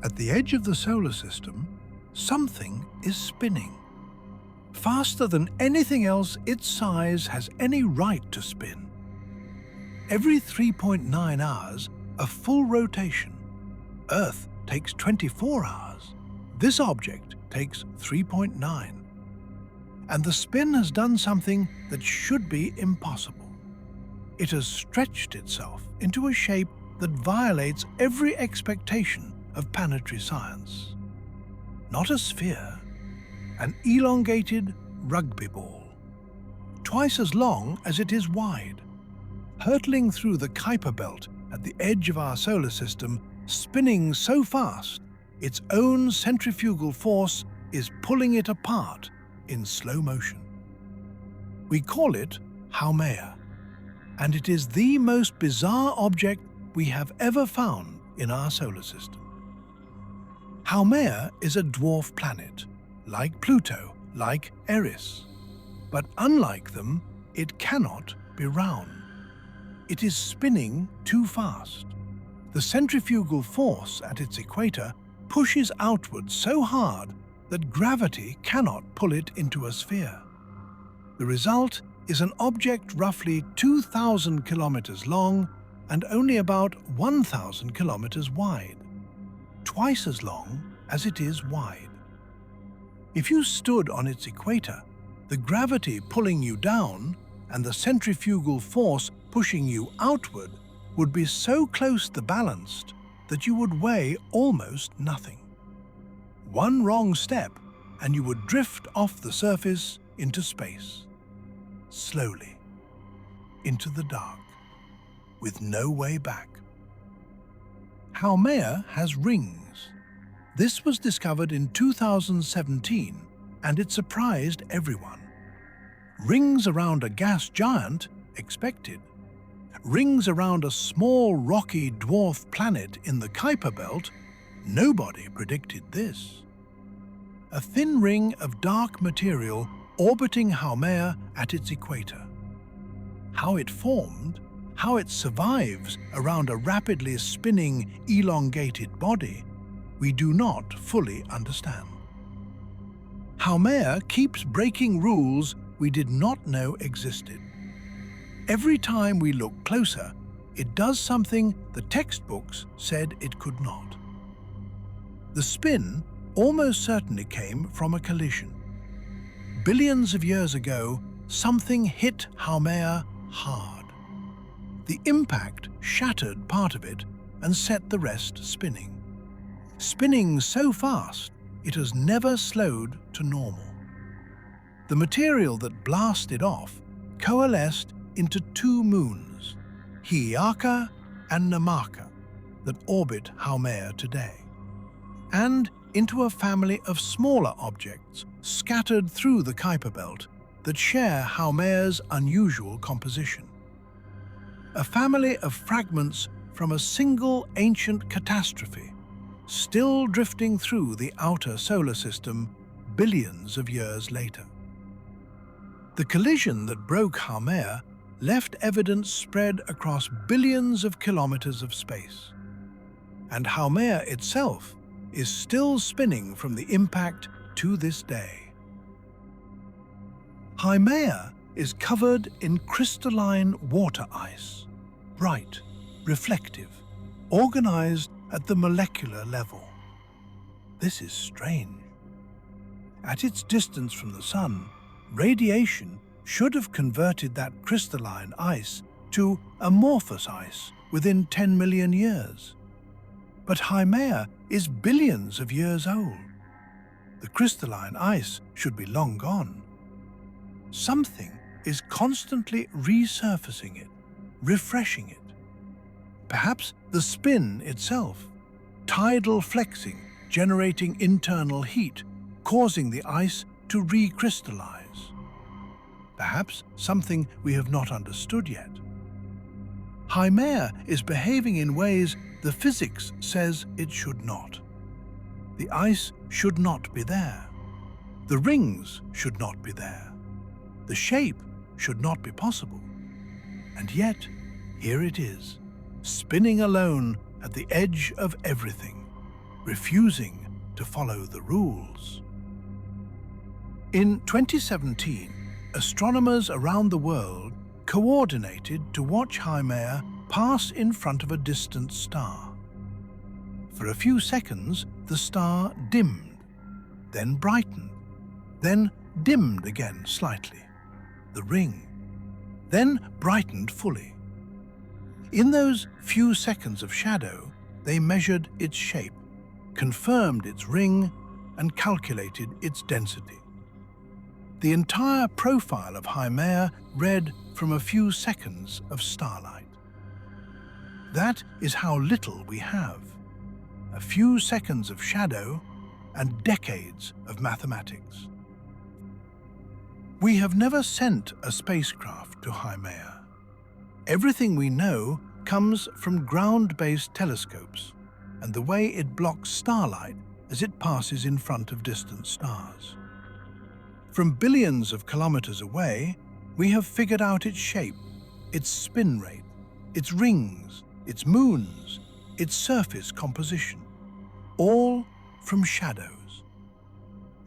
At the edge of the solar system, something is spinning. Faster than anything else its size has any right to spin. Every 3.9 hours, a full rotation. Earth takes 24 hours. This object takes 3.9. And the spin has done something that should be impossible. It has stretched itself into a shape that violates every expectation of planetary science. Not a sphere, an elongated rugby ball, twice as long as it is wide, hurtling through the Kuiper belt at the edge of our solar system, spinning so fast its own centrifugal force is pulling it apart in slow motion. We call it Haumea, and it is the most bizarre object we have ever found in our solar system. Haumea is a dwarf planet, like Pluto, like Eris. But unlike them, it cannot be round. It is spinning too fast. The centrifugal force at its equator pushes outward so hard that gravity cannot pull it into a sphere. The result is an object roughly 2,000 kilometers long and only about 1,000 kilometers wide, twice as long as it is wide. If you stood on its equator, the gravity pulling you down and the centrifugal force pushing you outward would be so closely balanced that you would weigh almost nothing. One wrong step and you would drift off the surface into space, slowly, into the dark, with no way back. Haumea has rings. This was discovered in 2017 and it surprised everyone. Rings around a gas giant, expected. Rings around a small rocky dwarf planet in the Kuiper belt, nobody predicted this. A thin ring of dark material orbiting Haumea at its equator. How it formed, how it survives around a rapidly spinning, elongated body, we do not fully understand. Haumea keeps breaking rules we did not know existed. Every time we look closer, it does something the textbooks said it could not. The spin almost certainly came from a collision. Billions of years ago, something hit Haumea hard. The impact shattered part of it and set the rest spinning. Spinning so fast, it has never slowed to normal. The material that blasted off coalesced into two moons, Hi'iaka and Namaka, that orbit Haumea today, and into a family of smaller objects scattered through the Kuiper belt that share Haumea's unusual composition. A family of fragments from a single ancient catastrophe, still drifting through the outer solar system billions of years later. The collision that broke Haumea left evidence spread across billions of kilometers of space. And Haumea itself is still spinning from the impact to this day. Haumea is covered in crystalline water ice, bright, reflective, organized at the molecular level. This is strange. At its distance from the Sun, radiation should have converted that crystalline ice to amorphous ice within 10 million years. But Haumea is billions of years old. The crystalline ice should be long gone. Something is constantly resurfacing it, refreshing it. Perhaps the spin itself, tidal flexing, generating internal heat, causing the ice to recrystallize. Perhaps something we have not understood yet. Haumea is behaving in ways the physics says it should not. The ice should not be there. The rings should not be there. The shape should not be possible. And yet, here it is, spinning alone at the edge of everything, refusing to follow the rules. In 2017, astronomers around the world coordinated to watch Haumea pass in front of a distant star. For a few seconds, the star dimmed, then brightened, then dimmed again slightly. The ring, then brightened fully. In those few seconds of shadow, they measured its shape, confirmed its ring, and calculated its density. The entire profile of Haumea read from a few seconds of starlight. That is how little we have. A few seconds of shadow and decades of mathematics. We have never sent a spacecraft to Haumea. Everything we know comes from ground-based telescopes and the way it blocks starlight as it passes in front of distant stars. From billions of kilometers away, we have figured out its shape, its spin rate, its rings, its moons, its surface composition, all from shadows.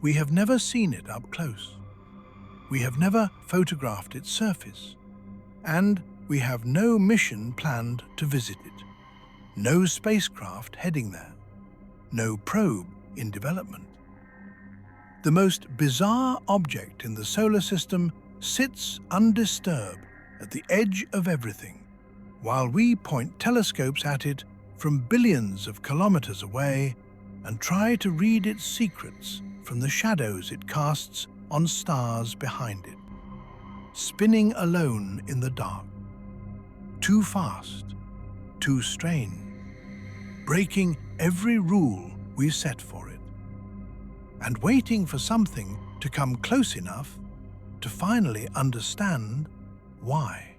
We have never seen it up close. We have never photographed its surface, and we have no mission planned to visit it. No spacecraft heading there. No probe in development. The most bizarre object in the solar system sits undisturbed at the edge of everything, while we point telescopes at it from billions of kilometers away and try to read its secrets from the shadows it casts on stars behind it. Spinning alone in the dark. Too fast, too strange, breaking every rule we set for it, and waiting for something to come close enough to finally understand why.